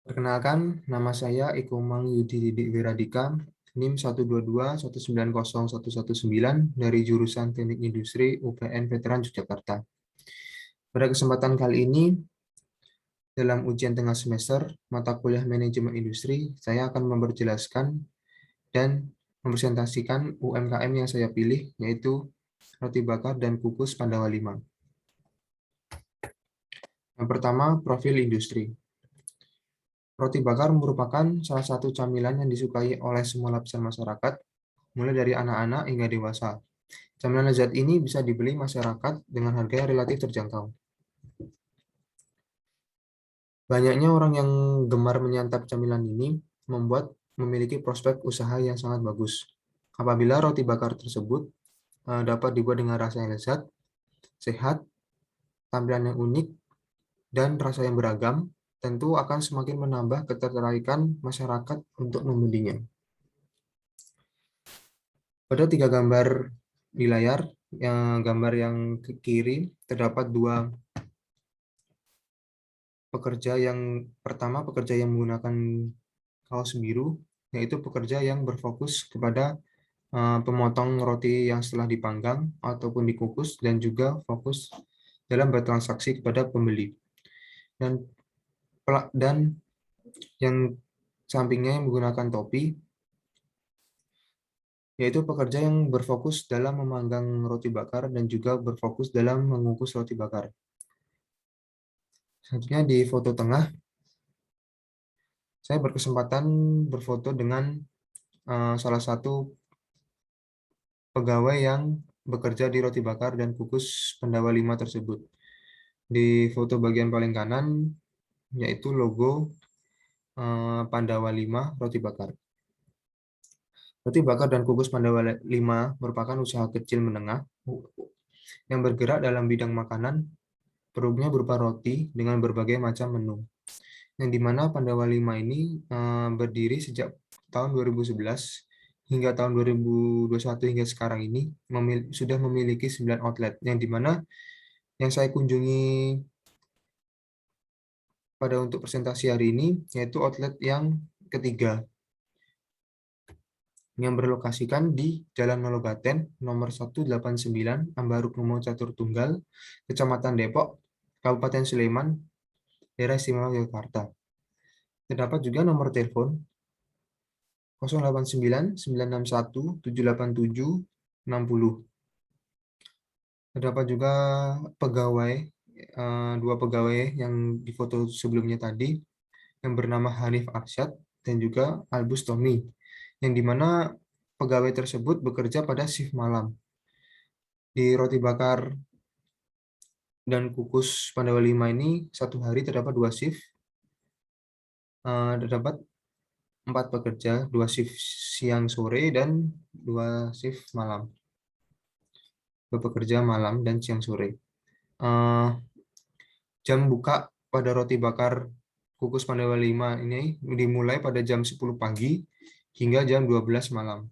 Perkenalkan, nama saya Ikomang Yudi Didik Wiradika, NIM 122190119 dari jurusan Teknik Industri UPN Veteran Yogyakarta. Pada kesempatan kali ini, dalam ujian tengah semester mata kuliah Manajemen Industri, saya akan memperjelaskan dan mempresentasikan UMKM yang saya pilih, yaitu roti bakar dan kukus Pandawa 5. Yang pertama, profil industri. Roti bakar merupakan salah satu camilan yang disukai oleh semua lapisan masyarakat, mulai dari anak-anak hingga dewasa. Camilan lezat ini bisa dibeli masyarakat dengan harga yang relatif terjangkau. Banyaknya orang yang gemar menyantap camilan ini membuat memiliki prospek usaha yang sangat bagus. Apabila roti bakar tersebut dapat dibuat dengan rasa yang lezat, sehat, tampilan yang unik, dan rasa yang beragam, tentu akan semakin menambah ketertarikan masyarakat untuk membelinya. Pada 3 gambar di layar, gambar yang ke kiri terdapat 2 pekerja. Yang pertama, pekerja yang menggunakan kaos biru, yaitu pekerja yang berfokus kepada pemotong roti yang setelah dipanggang ataupun dikukus, dan juga fokus dalam bertransaksi kepada pembeli. Dan yang sampingnya yang menggunakan topi, yaitu pekerja yang berfokus dalam memanggang roti bakar dan juga berfokus dalam mengukus roti bakar. Selanjutnya di foto tengah, saya berkesempatan berfoto dengan salah satu pegawai yang bekerja di roti bakar dan kukus Pandawa 5 tersebut. Di foto bagian paling kanan, yaitu logo Pandawa 5 roti bakar. Roti bakar dan kukus Pandawa 5 merupakan usaha kecil menengah yang bergerak dalam bidang makanan. Produknya berupa roti dengan berbagai macam menu, yang dimana Pandawa 5 ini berdiri sejak tahun 2011 hingga tahun 2021 hingga sekarang ini sudah memiliki 9 outlet, yang dimana yang saya kunjungi pada untuk presentasi hari ini yaitu outlet yang ketiga, yang berlokasikan di Jalan Nologaten nomor 189 Ambarukmo Catur Tunggal, Kecamatan Depok, Kabupaten Sleman, Daerah Istimewa Yogyakarta. Terdapat juga nomor telepon 0899617870. Terdapat juga pegawai, 2 pegawai yang difoto sebelumnya tadi, yang bernama Hanif Arsyad dan juga Albus Tommy, yang dimana pegawai tersebut bekerja pada shift malam. Di roti bakar dan kukus Pandawa 5 ini satu hari terdapat 2 shift, terdapat 4 pekerja, 2 shift siang sore dan 2 shift malam. 2 pekerja malam dan siang sore. Jam buka pada roti bakar kukus Pandawa 5 ini dimulai pada jam 10 pagi hingga jam 12 malam.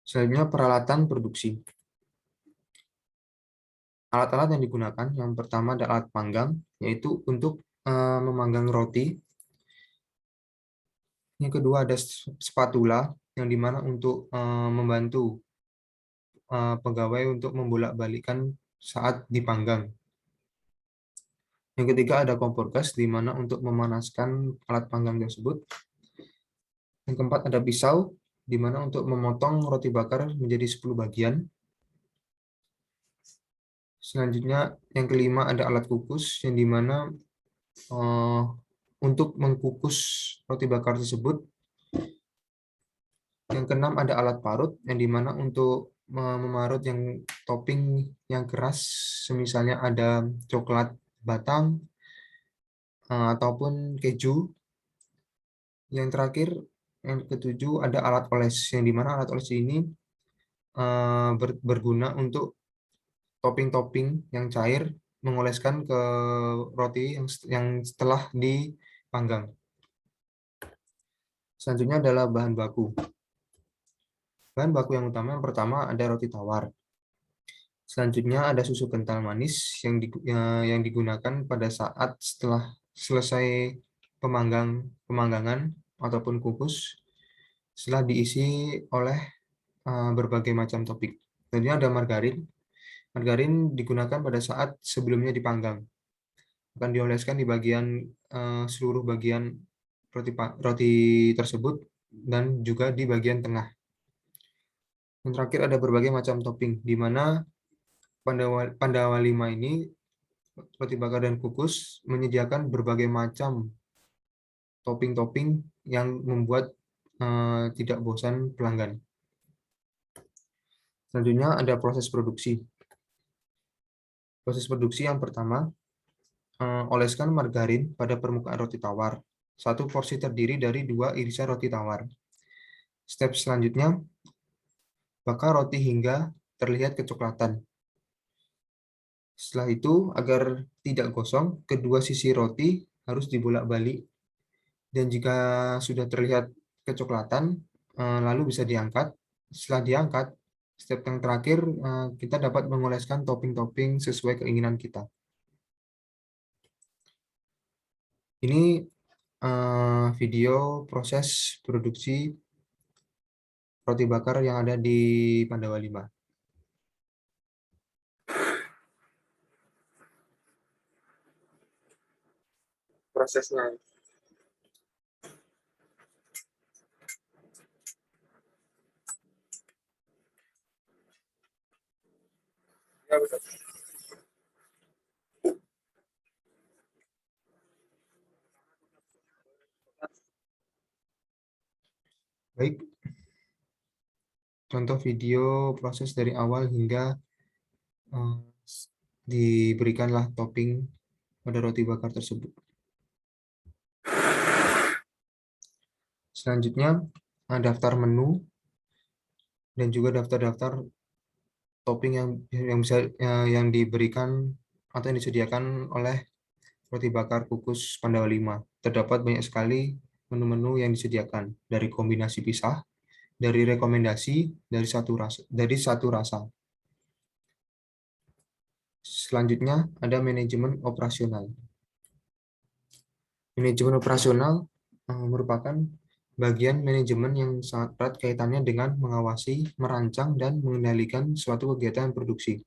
Selanjutnya peralatan produksi. Alat-alat yang digunakan, yang pertama adalah alat panggang, yaitu untuk memanggang roti. Yang kedua ada spatula, yang dimana untuk membantu pegawai untuk membolak-balikkan saat dipanggang. Yang ketiga ada kompor gas, di mana untuk memanaskan alat panggang tersebut. Yang keempat ada pisau, di mana untuk memotong roti bakar menjadi 10 bagian. Selanjutnya yang kelima ada alat kukus, yang dimana untuk mengkukus roti bakar tersebut. Yang keenam ada alat parut, yang dimana untuk memarut yang topping yang keras, semisalnya ada coklat batang ataupun keju. Yang terakhir, yang ketujuh ada alat oles, yang dimana alat oles ini berguna untuk topping-topping yang cair, mengoleskan ke roti yang setelah dipanggang. Selanjutnya adalah bahan baku. Bahan baku yang utama, yang pertama ada roti tawar. Selanjutnya ada susu kental manis yang digunakan pada saat setelah selesai pemanggangan ataupun kukus, setelah diisi oleh berbagai macam topping. Tentunya ada margarin. Margarin digunakan pada saat sebelumnya dipanggang. Akan dioleskan di bagian seluruh bagian roti tersebut dan juga di bagian tengah. Yang terakhir ada berbagai macam topping, di mana Pandawa 5 ini roti bakar dan kukus menyediakan berbagai macam topping-topping yang membuat tidak bosan pelanggan. Selanjutnya ada proses produksi. Proses produksi yang pertama, oleskan margarin pada permukaan roti tawar. Satu porsi terdiri dari 2 irisan roti tawar. Step selanjutnya, bakar roti hingga terlihat kecoklatan. Setelah itu, agar tidak gosong, kedua sisi roti harus dibolak-balik. Dan jika sudah terlihat kecoklatan, lalu bisa diangkat. Setelah diangkat, step yang terakhir, kita dapat mengoleskan topping-topping sesuai keinginan kita. Ini video proses produksi roti bakar yang ada di Pandawa 5. Prosesnya. Ya, betul. Baik, contoh video proses dari awal hingga diberikanlah topping pada roti bakar tersebut. Selanjutnya, daftar menu dan juga daftar-daftar topping yang diberikan atau yang disediakan oleh roti bakar kukus Pandawa 5. Terdapat banyak sekali menu-menu yang disediakan, dari kombinasi pisah, dari rekomendasi, dari satu rasa. Selanjutnya ada manajemen operasional. Manajemen operasional merupakan bagian manajemen yang sangat erat kaitannya dengan mengawasi, merancang, dan mengendalikan suatu kegiatan produksi.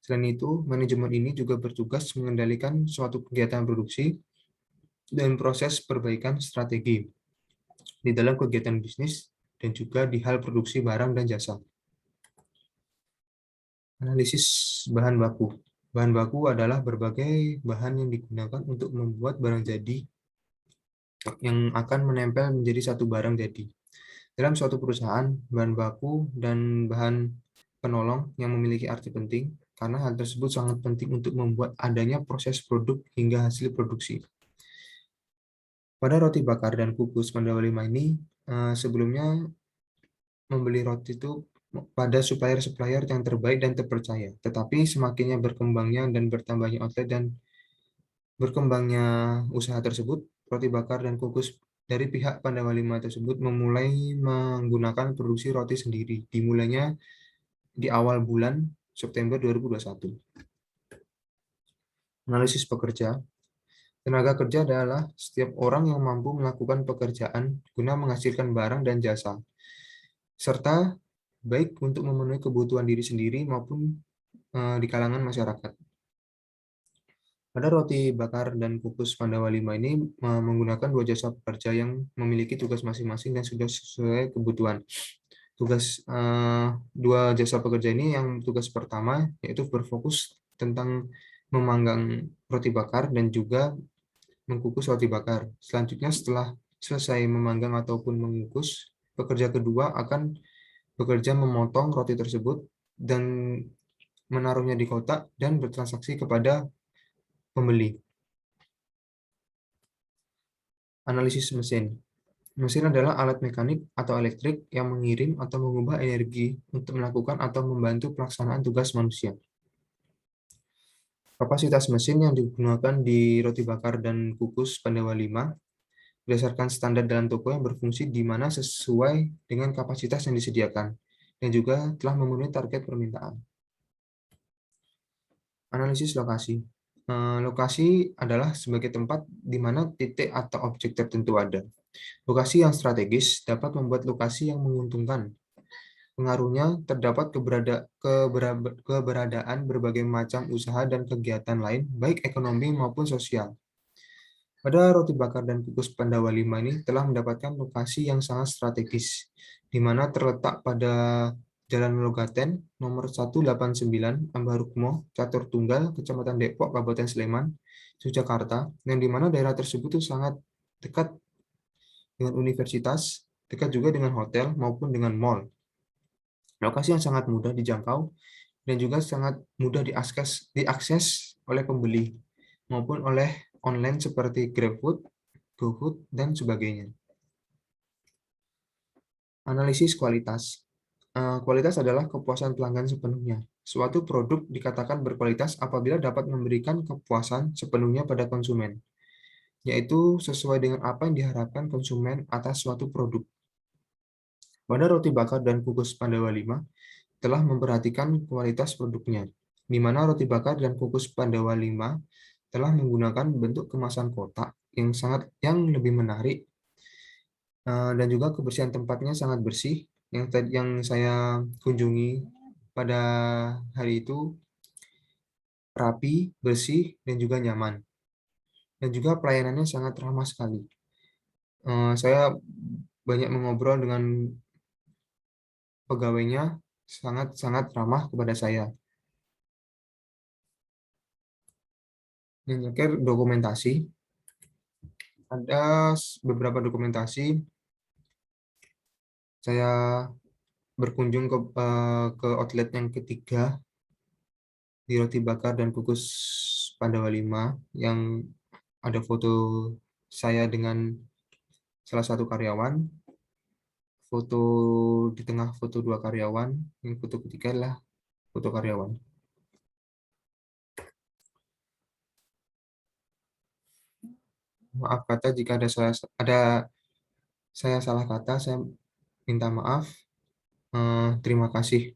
Selain itu, manajemen ini juga bertugas mengendalikan suatu kegiatan produksi dan proses perbaikan strategi di dalam kegiatan bisnis dan juga di hal produksi barang dan jasa. Analisis bahan baku. Bahan baku adalah berbagai bahan yang digunakan untuk membuat barang jadi yang akan menempel menjadi satu barang jadi. Dalam suatu perusahaan, bahan baku dan bahan penolong yang memiliki arti penting karena hal tersebut sangat penting untuk membuat adanya proses produk hingga hasil produksi. Pada roti bakar dan kukus Pandawa 5 ini, sebelumnya membeli roti itu pada supplier-supplier yang terbaik dan terpercaya. Tetapi semakinnya berkembangnya dan bertambahnya outlet dan berkembangnya usaha tersebut, roti bakar dan kukus dari pihak Pandawa 5 tersebut memulai menggunakan produksi roti sendiri, dimulainya di awal bulan September 2021. Analisis pekerja. Tenaga kerja adalah setiap orang yang mampu melakukan pekerjaan guna menghasilkan barang dan jasa, serta baik untuk memenuhi kebutuhan diri sendiri maupun di kalangan masyarakat. Pada roti bakar dan kukus Pandawa 5 ini menggunakan 2 jasa pekerja yang memiliki tugas masing-masing dan sudah sesuai kebutuhan. Tugas 2 jasa pekerja ini, yang tugas pertama yaitu berfokus tentang memanggang roti bakar dan juga mengukus roti bakar. Selanjutnya, setelah selesai memanggang ataupun mengukus, pekerja kedua akan bekerja memotong roti tersebut dan menaruhnya di kotak dan bertransaksi kepada pembeli. Analisis mesin. Mesin adalah alat mekanik atau elektrik yang mengirim atau mengubah energi untuk melakukan atau membantu pelaksanaan tugas manusia. Kapasitas mesin yang digunakan di roti bakar dan kukus Pandawa 5 berdasarkan standar dalam toko yang berfungsi di mana sesuai dengan kapasitas yang disediakan dan juga telah memenuhi target permintaan. Analisis lokasi. Lokasi adalah sebagai tempat di mana titik atau objek tertentu ada. Lokasi yang strategis dapat membuat lokasi yang menguntungkan. Pengaruhnya terdapat keberadaan berbagai macam usaha dan kegiatan lain, baik ekonomi maupun sosial. Pada roti bakar dan kukus Pandawa 5 ini telah mendapatkan lokasi yang sangat strategis, di mana terletak pada Jalan Logaten nomor 189 Ambarukmo, Catur Tunggal, Kecamatan Depok, Kabupaten Sleman, Yogyakarta, yang di mana daerah tersebut itu sangat dekat dengan universitas, dekat juga dengan hotel maupun dengan mall. Lokasi yang sangat mudah dijangkau dan juga sangat mudah diakses oleh pembeli maupun oleh online seperti GrabFood, GoFood, dan sebagainya. Analisis kualitas. Kualitas adalah kepuasan pelanggan sepenuhnya. Suatu produk dikatakan berkualitas apabila dapat memberikan kepuasan sepenuhnya pada konsumen, yaitu sesuai dengan apa yang diharapkan konsumen atas suatu produk. Pada roti bakar dan kukus Pandawa 5 telah memperhatikan kualitas produknya, di mana roti bakar dan kukus Pandawa 5 telah menggunakan bentuk kemasan kotak yang lebih menarik, dan juga kebersihan tempatnya sangat bersih. Yang saya kunjungi pada hari itu rapi, bersih, dan juga nyaman. Dan juga pelayanannya sangat ramah sekali. Saya banyak mengobrol dengan pegawainya, sangat-sangat ramah kepada saya. Yang terakhir, dokumentasi. Ada beberapa dokumentasi. Saya berkunjung ke outlet yang ketiga di roti bakar dan kukus Pandawa 5 yang ada foto saya dengan salah satu karyawan, foto di tengah foto dua karyawan, yang foto ketiga adalah foto karyawan. Maaf kata jika saya salah kata, saya minta maaf. Terima kasih.